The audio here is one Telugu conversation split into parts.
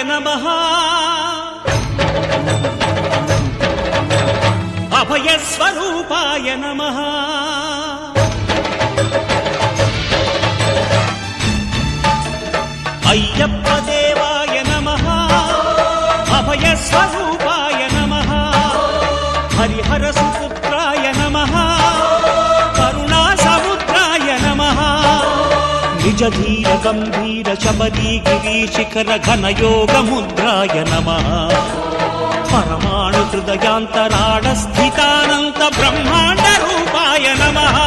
నమః అభయస్వరూపాయ నమః అయ్యప్ప దేవాయ నమః అభయస్వరూపాయ నమః హరిహర సుపుత్రాయ నమః కరుణా సముద్రాయ నమః నిజ ధీర గంభీర శబరీ గిరీశిఖర ఘనయోగ ముద్రాయ నమః పరమాణు హృదయాంతరాళ స్థితానంత బ్రహ్మాండ రూపాయ నమః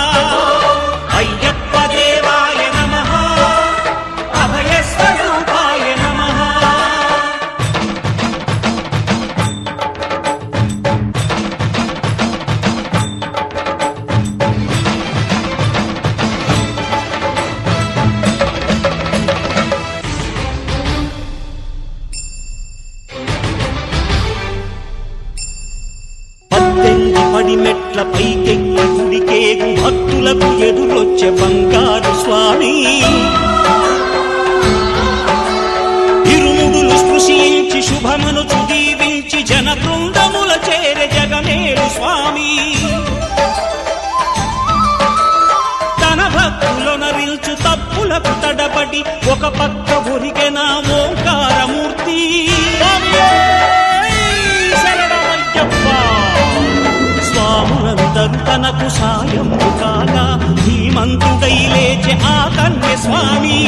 అయ్యప్ప దేవాయ నమః అభయస్వరూపాయ నమః పడిమెట్ల పైకెక్కి గుడికేగు భక్తులకు ఎదురొచ్చే బంగారు స్వామి ఇరుముడులు స్పృశించి శుభమును దీవించి జన బృందముల చేరే జగమేడు స్వామి తన భక్తులొనరిల్చు తప్పులకు తడబడి ఒక పక్క ఒరిగెన ఓంకారమూర్తి స్వాములందరూ తనకు సాయము కాగా ధీమంతుడై లేచే ఆ కన్య స్వామి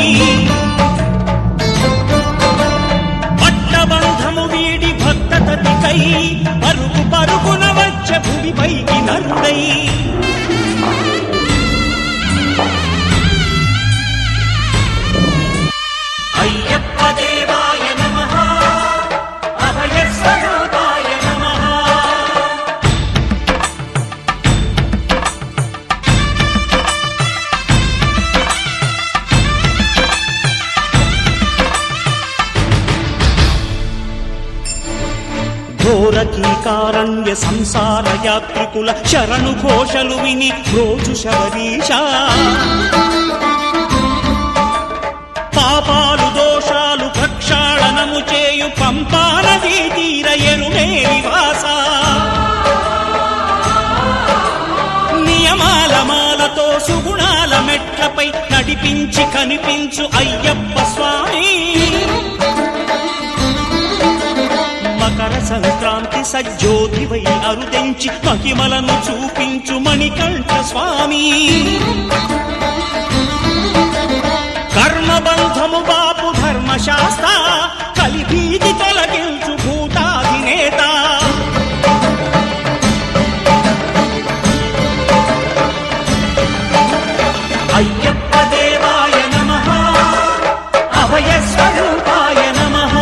పట్టబంధము వీడి భక్తతతికై పరుగు పరుగున వచ్చే భూమిపైకి నరుడై అయ్యప్ప దేవాయ నమః అభయస్వరూపాయ నమః ఘోరకీకారణ్య సంసార యాత్రికుల శరణు ఘోషలు విని రోజు శబరీశ పాపాలు దోషాలు ప్రక్షాళనము చేయు పంపా నదీ తీర ఎరుమే నివాస నియమాల మాలతో సుగుణాల మెట్లపై నడిపించి కనిపించు అయ్యప్ప స్వామి మకర సంక్రాంతి సజ్జోతివై అరుదెంచి మహిమలను చూపించు మణికంఠ స్వామి కర్మబంధము బాపు ధర్మశాస్త్ర కలిభీతి తొలగించు భూతాధినేత అయ్యప్ప దేవాయ నమః అభయస్వరూపాయ నమః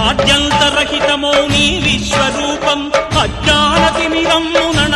ఆద్యంతరహితమో నీ విశ్వరూపం అజ్ఞానతిమిరము నణ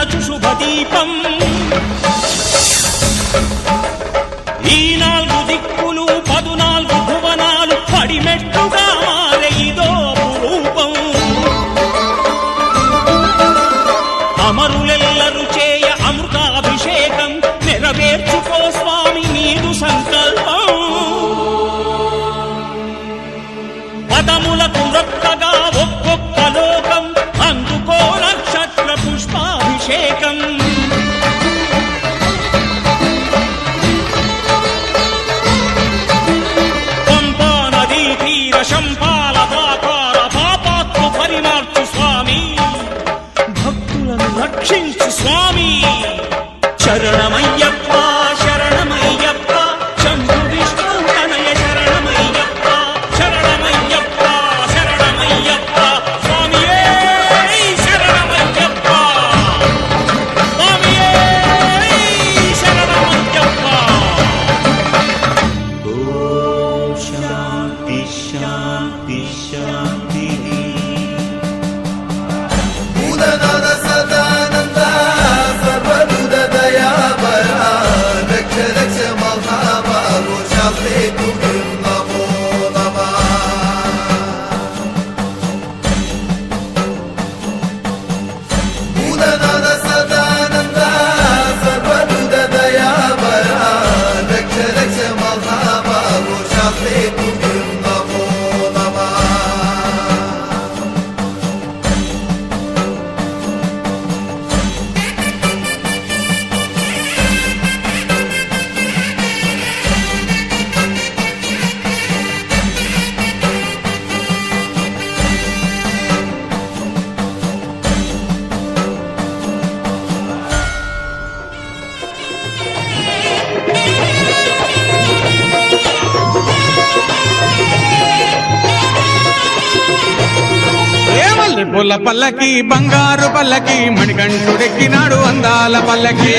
మల్లెపూల పల్లకి బంగారు పల్లకి మణికంఠుడెక్కినాడు అందాల పల్లకి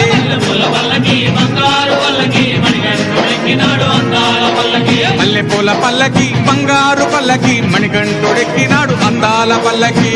మల్లెపూల పల్లకి బంగారు పల్లకి మణికంఠుడెక్కినాడు అందాల పల్లకి